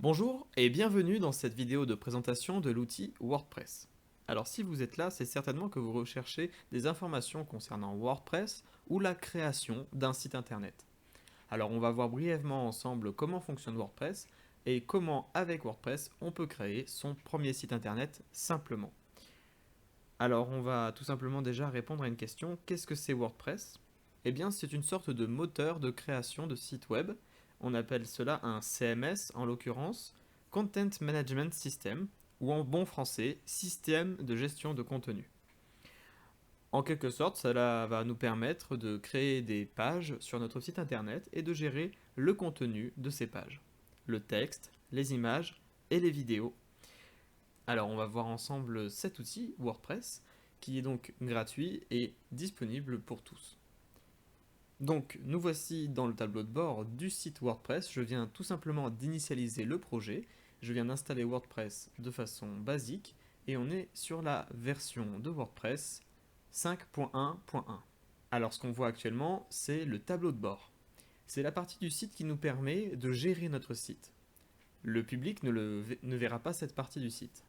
Bonjour et bienvenue dans cette vidéo de présentation de l'outil WordPress. Alors si vous êtes là, c'est certainement que vous recherchez des informations concernant WordPress ou la création d'un site internet. Alors on va voir brièvement ensemble comment fonctionne WordPress et comment avec WordPress on peut créer son premier site internet simplement. Alors on va tout simplement déjà répondre à une question, qu'est-ce que c'est WordPress? Eh bien c'est une sorte de moteur de création de site web. On appelle cela un CMS en l'occurrence, Content Management System, ou en bon français, système de gestion de contenu. En quelque sorte, cela va nous permettre de créer des pages sur notre site internet et de gérer le contenu de ces pages. Le texte, les images et les vidéos. Alors on va voir ensemble cet outil WordPress qui est donc gratuit et disponible pour tous. Donc nous voici dans le tableau de bord du site WordPress. Je viens tout simplement d'initialiser le projet. Je viens d'installer WordPress de façon basique et on est sur la version de WordPress 5.1.1. Alors ce qu'on voit actuellement, c'est le tableau de bord. C'est la partie du site qui nous permet de gérer notre site. Le public ne verra pas cette partie du site.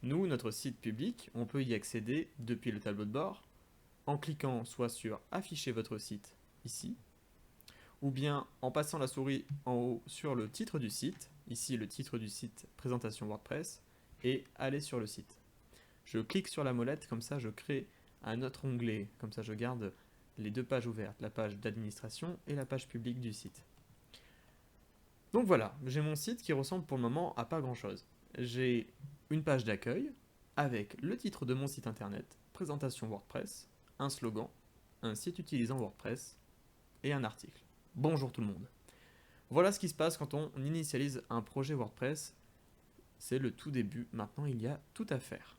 Nous, notre site public, on peut y accéder depuis le tableau de bord en cliquant soit sur Afficher votre site ici, ou bien en passant la souris en haut sur le titre du site, ici le titre du site Présentation WordPress, et aller sur le site. Je clique sur la molette, comme ça je crée un autre onglet, comme ça je garde les deux pages ouvertes, la page d'administration et la page publique du site. Donc voilà, j'ai mon site qui ressemble pour le moment à pas grand chose. J'ai une page d'accueil avec le titre de mon site internet, présentation WordPress, un slogan, un site utilisant WordPress et un article. Bonjour tout le monde. Voilà ce qui se passe quand on initialise un projet WordPress. C'est le tout début, maintenant il y a tout à faire.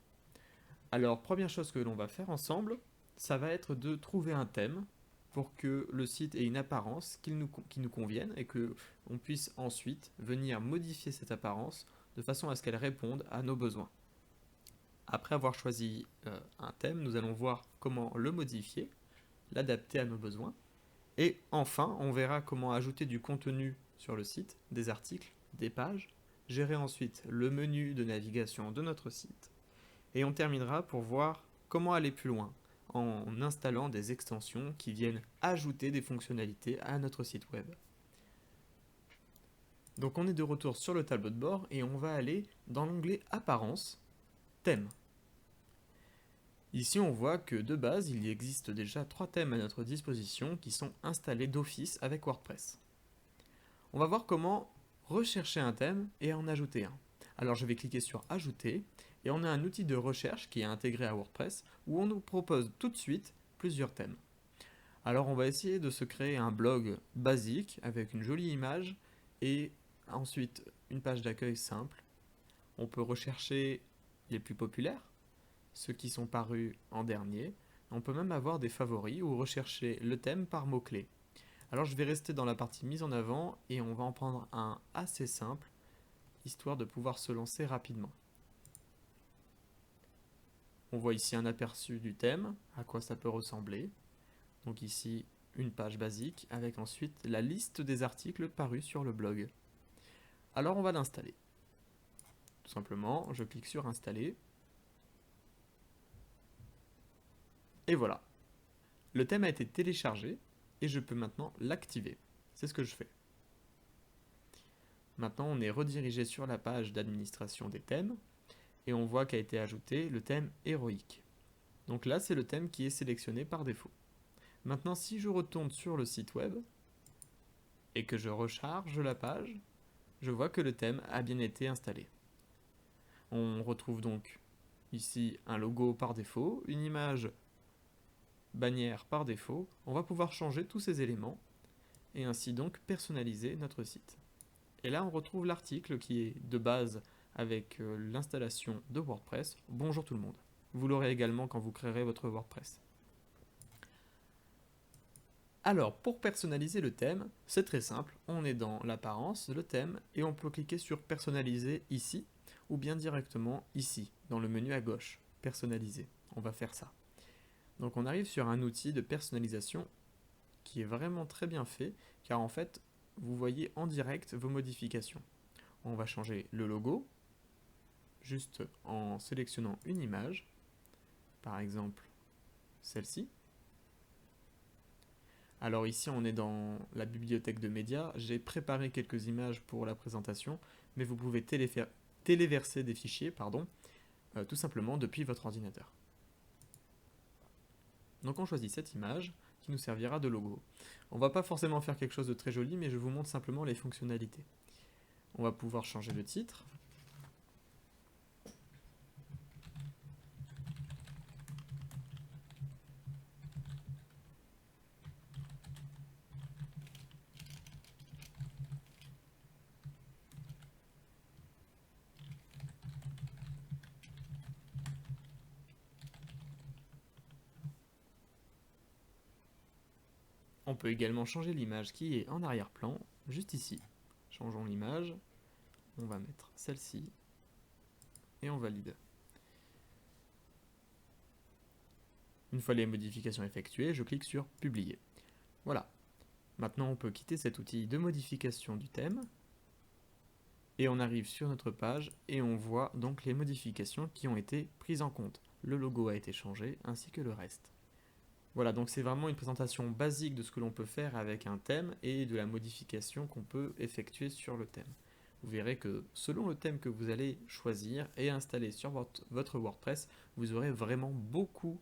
Alors première chose que l'on va faire ensemble, ça va être de trouver un thème pour que le site ait une apparence qui nous convienne et que on puisse ensuite venir modifier cette apparence de façon à ce qu'elle réponde à nos besoins. Après avoir choisi un thème, nous allons voir comment le modifier, l'adapter à nos besoins. Et enfin, on verra comment ajouter du contenu sur le site, des articles, des pages, gérer ensuite le menu de navigation de notre site. Et on terminera pour voir comment aller plus loin en installant des extensions qui viennent ajouter des fonctionnalités à notre site web. Donc on est de retour sur le tableau de bord et on va aller dans l'onglet Apparence, Thème. Ici on voit que de base il existe déjà 3 thèmes à notre disposition qui sont installés d'office avec WordPress. On va voir comment rechercher un thème et en ajouter un. Alors je vais cliquer sur Ajouter et on a un outil de recherche qui est intégré à WordPress où on nous propose tout de suite plusieurs thèmes. Alors on va essayer de se créer un blog basique avec une jolie image et ensuite une page d'accueil simple. On peut rechercher les plus populaires, ceux qui sont parus en dernier. On peut même avoir des favoris ou rechercher le thème par mots-clés. Alors je vais rester dans la partie mise en avant et on va en prendre un assez simple, histoire de pouvoir se lancer rapidement. On voit ici un aperçu du thème, à quoi ça peut ressembler. Donc ici, une page basique avec ensuite la liste des articles parus sur le blog. Alors on va l'installer. Tout simplement, je clique sur Installer. Et voilà. Le thème a été téléchargé et je peux maintenant l'activer. C'est ce que je fais. Maintenant, on est redirigé sur la page d'administration des thèmes et on voit qu'a été ajouté le thème héroïque. Donc là, c'est le thème qui est sélectionné par défaut. Maintenant, si je retourne sur le site web et que je recharge la page, je vois que le thème a bien été installé. On retrouve donc ici un logo par défaut, une image bannière par défaut. On va pouvoir changer tous ces éléments et ainsi donc personnaliser notre site. Et là, on retrouve l'article qui est de base avec l'installation de WordPress. Bonjour tout le monde. Vous l'aurez également quand vous créerez votre WordPress. Alors, pour personnaliser le thème, c'est très simple. On est dans l'apparence, le thème, et on peut cliquer sur personnaliser ici, ou bien directement ici, dans le menu à gauche, personnaliser. On va faire ça. Donc on arrive sur un outil de personnalisation qui est vraiment très bien fait, car en fait, vous voyez en direct vos modifications. On va changer le logo, juste en sélectionnant une image, par exemple celle-ci. Alors ici on est dans la bibliothèque de médias, j'ai préparé quelques images pour la présentation, mais vous pouvez téléverser des fichiers, tout simplement depuis votre ordinateur. Donc on choisit cette image qui nous servira de logo. On ne va pas forcément faire quelque chose de très joli, mais je vous montre simplement les fonctionnalités. On va pouvoir changer le titre. On peut également changer l'image qui est en arrière-plan, juste ici. Changeons l'image, on va mettre celle-ci, et on valide. Une fois les modifications effectuées, je clique sur Publier. Voilà. Maintenant, on peut quitter cet outil de modification du thème, et on arrive sur notre page, et on voit donc les modifications qui ont été prises en compte. Le logo a été changé, ainsi que le reste. Voilà, donc c'est vraiment une présentation basique de ce que l'on peut faire avec un thème et de la modification qu'on peut effectuer sur le thème. Vous verrez que selon le thème que vous allez choisir et installer sur votre WordPress, vous aurez vraiment beaucoup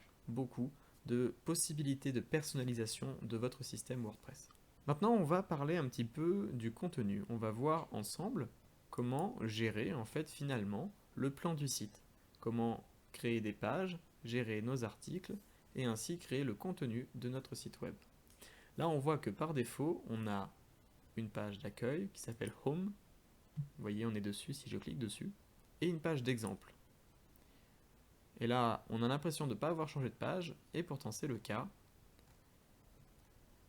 de possibilités de personnalisation de votre système WordPress. Maintenant, on va parler un petit peu du contenu. On va voir ensemble comment gérer en fait finalement le plan du site. Comment créer des pages, gérer nos articles, et ainsi créer le contenu de notre site web. Là, on voit que par défaut, on a une page d'accueil qui s'appelle Home. Vous voyez, on est dessus si je clique dessus. Et une page d'exemple. Et là, on a l'impression de ne pas avoir changé de page, et pourtant c'est le cas.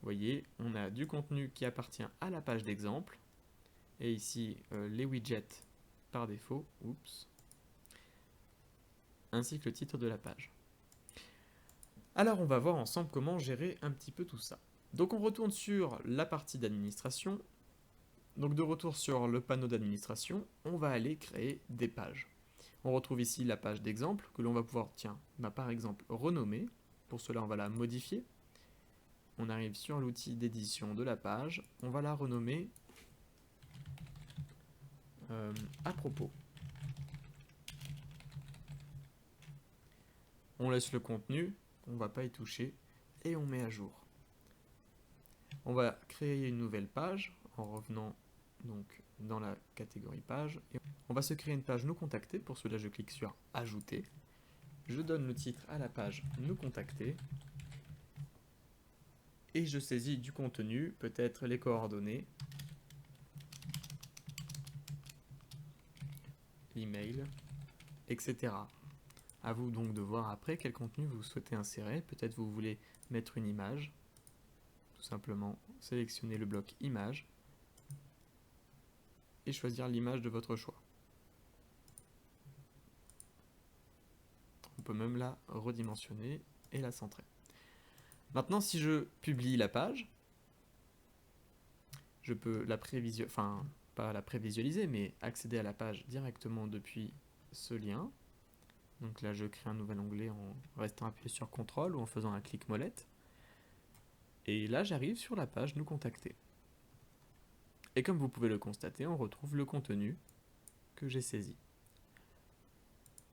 Vous voyez, on a du contenu qui appartient à la page d'exemple. Et ici, les widgets par défaut. Oups. Ainsi que le titre de la page. Alors on va voir ensemble comment gérer un petit peu tout ça. Donc on retourne sur la partie d'administration. Donc de retour sur le panneau d'administration, on va aller créer des pages. On retrouve ici la page d'exemple que l'on va pouvoir, par exemple, renommer. Pour cela, on va la modifier. On arrive sur l'outil d'édition de la page. On va la renommer à propos. On laisse le contenu. On ne va pas y toucher, et on met à jour. On va créer une nouvelle page en revenant donc dans la catégorie page. Et on va se créer une page nous contacter. Pour cela, je clique sur ajouter. Je donne le titre à la page nous contacter. Et je saisis du contenu, peut-être les coordonnées, l'email, etc. À vous donc de voir après quel contenu vous souhaitez insérer. Peut-être vous voulez mettre une image. Tout simplement, sélectionnez le bloc image et choisir l'image de votre choix. On peut même la redimensionner et la centrer. Maintenant, si je publie la page, je peux la pas la prévisualiser, mais accéder à la page directement depuis ce lien. Donc là, je crée un nouvel onglet en restant appuyé sur CTRL ou en faisant un clic molette. Et là, j'arrive sur la page nous contacter. Et comme vous pouvez le constater, on retrouve le contenu que j'ai saisi.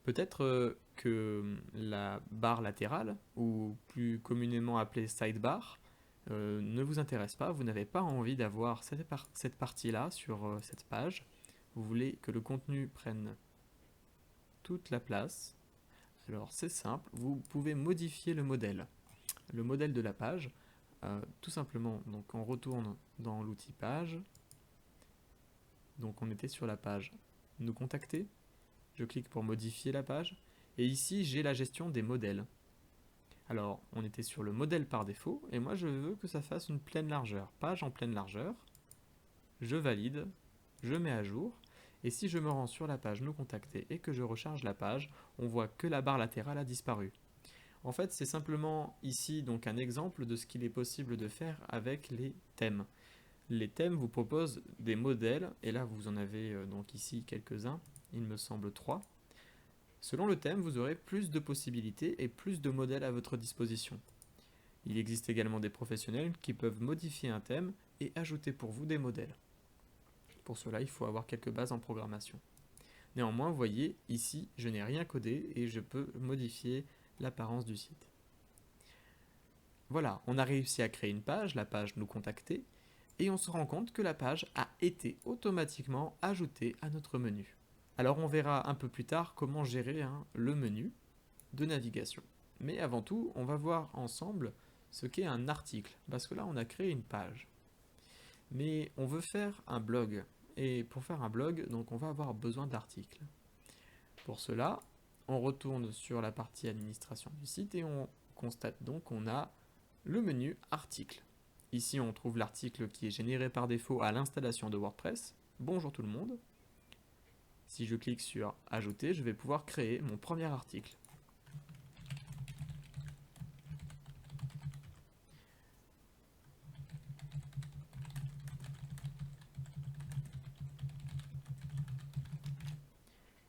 Peut-être que la barre latérale, ou plus communément appelée sidebar, ne vous intéresse pas, vous n'avez pas envie d'avoir cette partie-là sur cette page. Vous voulez que le contenu prenne toute la place. Alors c'est simple, vous pouvez modifier le modèle de la page. Tout simplement, donc on retourne dans l'outil page. Donc on était sur la page nous contacter. Je clique pour modifier la page. Et ici, j'ai la gestion des modèles. Alors, on était sur le modèle par défaut. Et moi, je veux que ça fasse une pleine largeur. Page en pleine largeur. Je valide. Je mets à jour. Et si je me rends sur la page nous contacter et que je recharge la page, on voit que la barre latérale a disparu. En fait, c'est simplement ici donc un exemple de ce qu'il est possible de faire avec les thèmes. Les thèmes vous proposent des modèles, et là vous en avez donc ici quelques-uns, il me semble 3. Selon le thème, vous aurez plus de possibilités et plus de modèles à votre disposition. Il existe également des professionnels qui peuvent modifier un thème et ajouter pour vous des modèles. Pour cela, il faut avoir quelques bases en programmation. Néanmoins, vous voyez, ici, je n'ai rien codé et je peux modifier l'apparence du site. Voilà, on a réussi à créer une page, la page Nous contacter, et on se rend compte que la page a été automatiquement ajoutée à notre menu. Alors on verra un peu plus tard comment gérer le menu de navigation. Mais avant tout, on va voir ensemble ce qu'est un article, parce que là on a créé une page. Mais on veut faire un blog, et pour faire un blog, donc on va avoir besoin d'articles. Pour cela, on retourne sur la partie administration du site et on constate donc qu'on a le menu article. Ici on trouve l'article qui est généré par défaut à l'installation de WordPress. Bonjour tout le monde. Si je clique sur ajouter, je vais pouvoir créer mon premier article.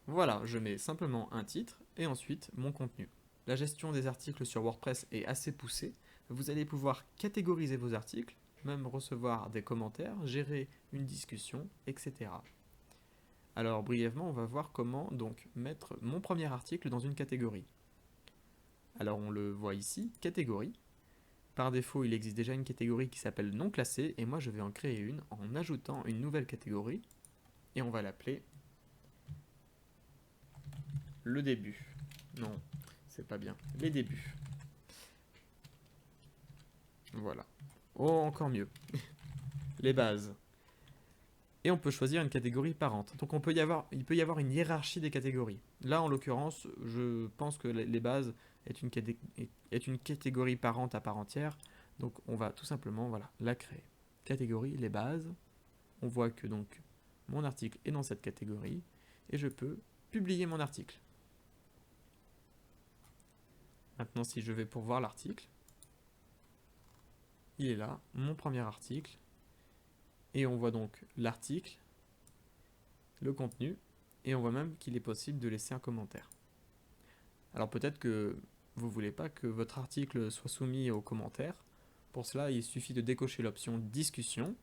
Voilà, je mets simplement un titre et ensuite mon contenu. La gestion des articles sur WordPress est assez poussée. Vous allez pouvoir catégoriser vos articles, même recevoir des commentaires, gérer une discussion, etc. Alors brièvement, on va voir comment donc mettre mon premier article dans une catégorie. Alors on le voit ici, catégorie. Par défaut, il existe déjà une catégorie qui s'appelle non classé et moi je vais en créer une en ajoutant une nouvelle catégorie et on va l'appeler le début. Non, c'est pas bien. Les débuts. Voilà. Oh, encore mieux. Les bases. Et on peut choisir une catégorie parente. Donc il peut y avoir une hiérarchie des catégories. Là, en l'occurrence, je pense que les bases est une catégorie parente à part entière. Donc on va tout simplement la créer. Catégorie, les bases. On voit que donc mon article est dans cette catégorie. Et je peux publier mon article. Maintenant, si je vais pour voir l'article, il est là, mon premier article. Et on voit donc l'article, le contenu, et on voit même qu'il est possible de laisser un commentaire. Alors peut-être que vous ne voulez pas que votre article soit soumis aux commentaires. Pour cela, il suffit de décocher l'option discussion.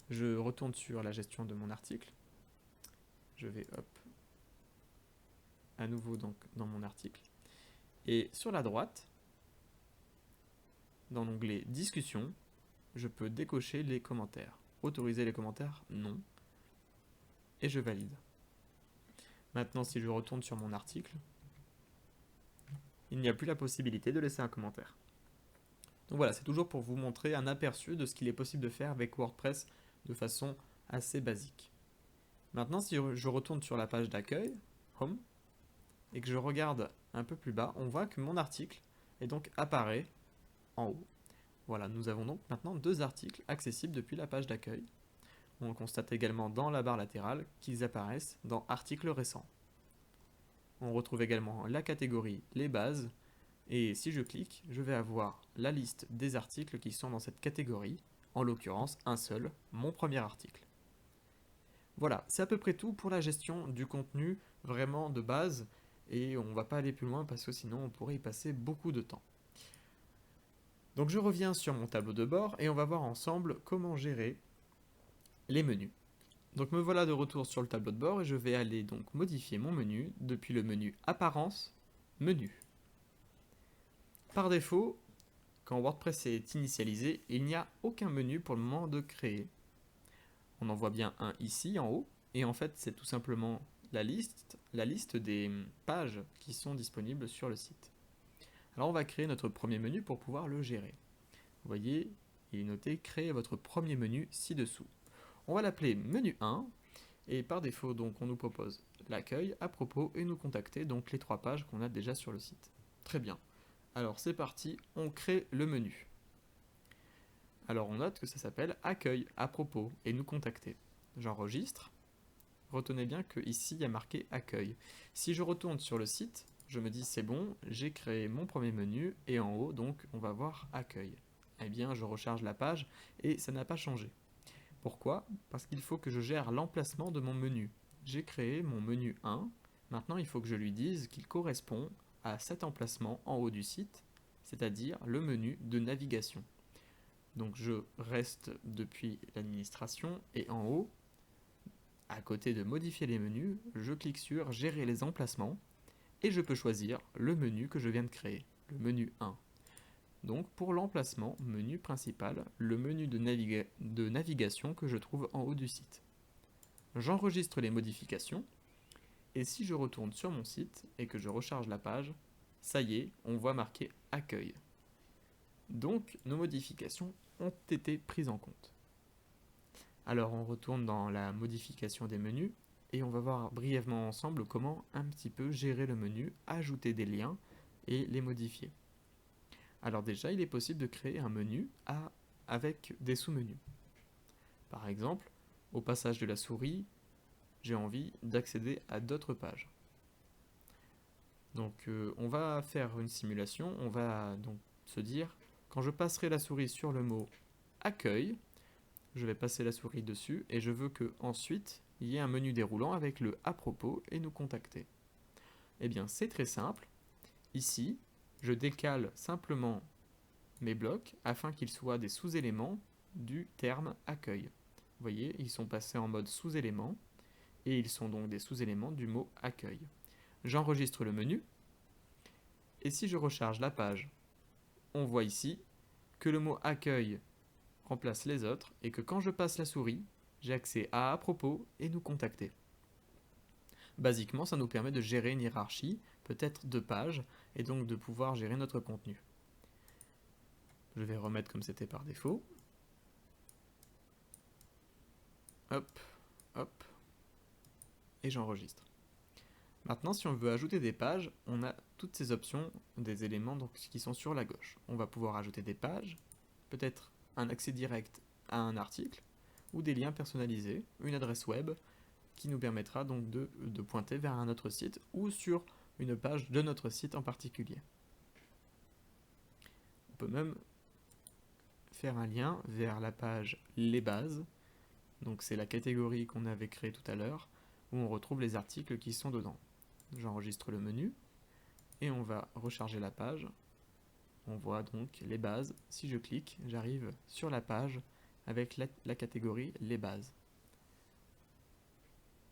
Je retourne sur la gestion de mon article. Je vais à nouveau donc dans mon article. Et sur la droite, dans l'onglet discussion, je peux décocher les commentaires. Autoriser les commentaires, non. Et je valide. Maintenant, si je retourne sur mon article, il n'y a plus la possibilité de laisser un commentaire. Donc voilà, c'est toujours pour vous montrer un aperçu de ce qu'il est possible de faire avec WordPress de façon assez basique. Maintenant, si je retourne sur la page d'accueil, Home, et que je regarde un peu plus bas, on voit que mon article est donc apparaît en haut. Voilà, nous avons donc maintenant 2 articles accessibles depuis la page d'accueil. On constate également dans la barre latérale qu'ils apparaissent dans articles récents. On retrouve également la catégorie les bases, et si je clique, je vais avoir la liste des articles qui sont dans cette catégorie, en l'occurrence un seul, mon premier article. Voilà, c'est à peu près tout pour la gestion du contenu vraiment de base, et on ne va pas aller plus loin parce que sinon on pourrait y passer beaucoup de temps. Donc je reviens sur mon tableau de bord et on va voir ensemble comment gérer les menus. Donc me voilà de retour sur le tableau de bord et je vais aller donc modifier mon menu depuis le menu Apparence, Menu. Par défaut, quand WordPress est initialisé, il n'y a aucun menu pour le moment de créer. On en voit bien un ici en haut et en fait c'est tout simplement la liste des pages qui sont disponibles sur le site. Alors on va créer notre premier menu pour pouvoir le gérer. Vous voyez, il est noté créer votre premier menu ci-dessous. On va l'appeler menu 1 et par défaut donc on nous propose l'accueil, à propos et nous contacter, donc les 3 pages qu'on a déjà sur le site. Très bien. Alors c'est parti, on crée le menu. Alors on note que ça s'appelle accueil, à propos et nous contacter. J'enregistre. Retenez bien que ici il y a marqué accueil. Si je retourne sur le site, je me dis c'est bon, j'ai créé mon premier menu et en haut donc on va voir accueil. Eh bien je recharge la page et ça n'a pas changé. Pourquoi? Parce qu'il faut que je gère l'emplacement de mon menu. J'ai créé mon menu 1, maintenant il faut que je lui dise qu'il correspond à cet emplacement en haut du site, c'est-à-dire le menu de navigation. Donc je reste depuis l'administration et en haut, à côté de modifier les menus, je clique sur gérer les emplacements et je peux choisir le menu que je viens de créer, le menu 1. Donc pour l'emplacement, menu principal, le menu de navigation que je trouve en haut du site. J'enregistre les modifications et si je retourne sur mon site et que je recharge la page, ça y est, on voit marqué accueil. Donc nos modifications ont été prises en compte. Alors on retourne dans la modification des menus et on va voir brièvement ensemble comment un petit peu gérer le menu, ajouter des liens et les modifier. Alors déjà, il est possible de créer un menu avec des sous-menus. Par exemple, au passage de la souris, j'ai envie d'accéder à d'autres pages. Donc on va faire une simulation, on va donc se dire, quand je passerai la souris sur le mot accueil, je vais passer la souris dessus et je veux que ensuite il y ait un menu déroulant avec le à propos et nous contacter. Eh bien c'est très simple, ici je décale simplement mes blocs afin qu'ils soient des sous-éléments du terme accueil. Vous voyez, ils sont passés en mode sous-éléments et ils sont donc des sous-éléments du mot accueil. J'enregistre le menu et si je recharge la page, on voit ici que le mot accueil remplace les autres et que quand je passe la souris, j'ai accès à propos et nous contacter. Basiquement, ça nous permet de gérer une hiérarchie, peut-être de pages, et donc de pouvoir gérer notre contenu. Je vais remettre comme c'était par défaut. Hop, hop, et j'enregistre. Maintenant, si on veut ajouter des pages, on a toutes ces options, des éléments donc, qui sont sur la gauche. On va pouvoir ajouter des pages, peut-être un accès direct à un article, ou des liens personnalisés, une adresse web, qui nous permettra donc de pointer vers un autre site, ou sur une page de notre site en particulier. On peut même faire un lien vers la page Les bases, donc c'est la catégorie qu'on avait créée tout à l'heure, où on retrouve les articles qui sont dedans. J'enregistre le menu et on va recharger la page. On voit donc les bases. Si je clique, j'arrive sur la page avec la catégorie les bases.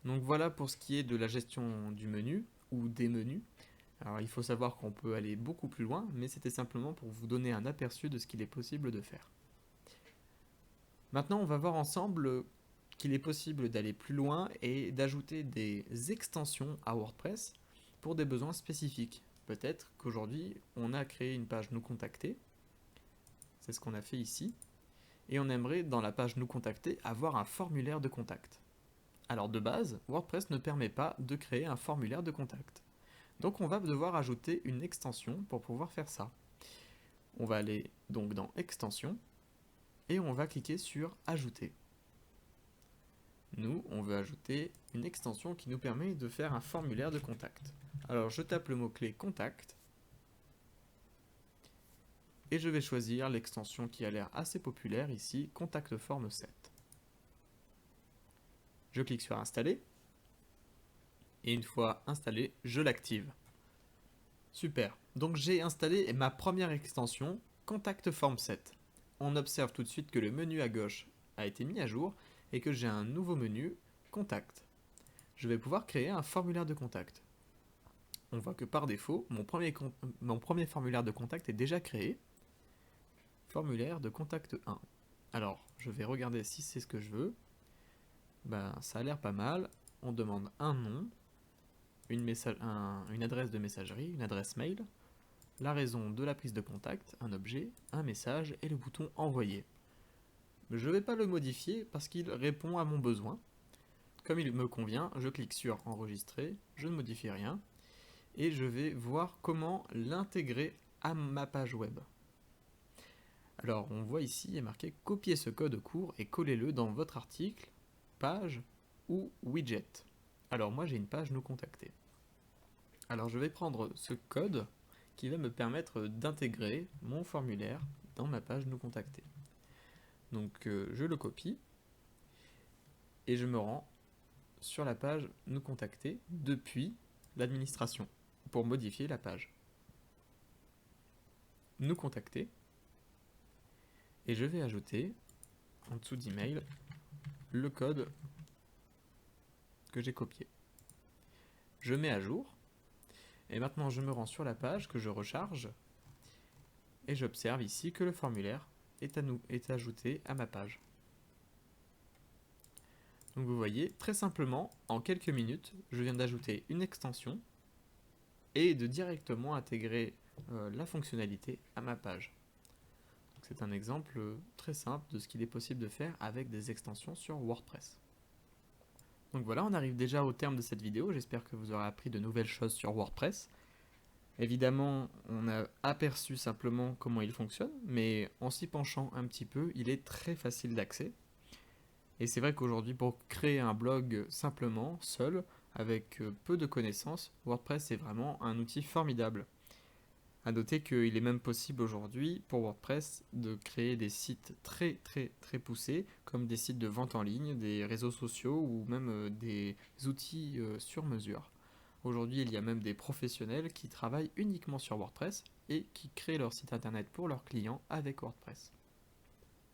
Donc voilà pour ce qui est de la gestion du menu ou des menus. Alors il faut savoir qu'on peut aller beaucoup plus loin, mais c'était simplement pour vous donner un aperçu de ce qu'il est possible de faire. Maintenant, on va voir ensemble qu'il est possible d'aller plus loin et d'ajouter des extensions à WordPress pour des besoins spécifiques. Peut-être qu'aujourd'hui, on a créé une page Nous contacter, c'est ce qu'on a fait ici, et on aimerait dans la page Nous contacter avoir un formulaire de contact. Alors de base, WordPress ne permet pas de créer un formulaire de contact. Donc on va devoir ajouter une extension pour pouvoir faire ça. On va aller donc dans Extensions, et on va cliquer sur Ajouter. Nous, on veut ajouter une extension qui nous permet de faire un formulaire de contact. Alors je tape le mot-clé contact et je vais choisir l'extension qui a l'air assez populaire ici, Contact Form 7. Je clique sur Installer et une fois installé, je l'active. Super, donc j'ai installé ma première extension, Contact Form 7. On observe tout de suite que le menu à gauche a été mis à jour et que j'ai un nouveau menu, Contact. Je vais pouvoir créer un formulaire de contact. On voit que par défaut, mon premier formulaire de contact est déjà créé. Formulaire de contact 1. Alors, je vais regarder si c'est ce que je veux. Ça a l'air pas mal. On demande un nom, une adresse de messagerie, une adresse mail, la raison de la prise de contact, un objet, un message et le bouton envoyer. Je ne vais pas le modifier parce qu'il répond à mon besoin. Comme il me convient, je clique sur enregistrer, je ne modifie rien et je vais voir comment l'intégrer à ma page web. Alors on voit ici, il est marqué copier ce code court et collez-le dans votre article, page ou widget. Alors moi j'ai une page Nous contacter. Alors je vais prendre ce code qui va me permettre d'intégrer mon formulaire dans ma page Nous contacter. Donc je le copie et je me rends sur la page Nous contacter depuis l'administration pour modifier la page. Nous contacter, et je vais ajouter en dessous d'email le code que j'ai copié. Je mets à jour, et maintenant je me rends sur la page que je recharge, et j'observe ici que le formulaire est ajouté à ma page. Donc vous voyez, très simplement, en quelques minutes, je viens d'ajouter une extension et de directement intégrer la fonctionnalité à ma page. C'est un exemple très simple de ce qu'il est possible de faire avec des extensions sur WordPress. Donc voilà, on arrive déjà au terme de cette vidéo, j'espère que vous aurez appris de nouvelles choses sur WordPress. Évidemment, on a aperçu simplement comment il fonctionne, mais en s'y penchant un petit peu, il est très facile d'accès. Et c'est vrai qu'aujourd'hui, pour créer un blog simplement, seul, avec peu de connaissances, WordPress est vraiment un outil formidable. A noter qu'il est même possible aujourd'hui pour WordPress de créer des sites très poussés, comme des sites de vente en ligne, des réseaux sociaux ou même des outils sur mesure. Aujourd'hui, il y a même des professionnels qui travaillent uniquement sur WordPress et qui créent leur site internet pour leurs clients avec WordPress.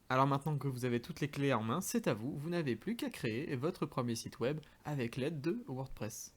Alors maintenant que vous avez toutes les clés en main, c'est à vous, vous n'avez plus qu'à créer votre premier site web avec l'aide de WordPress.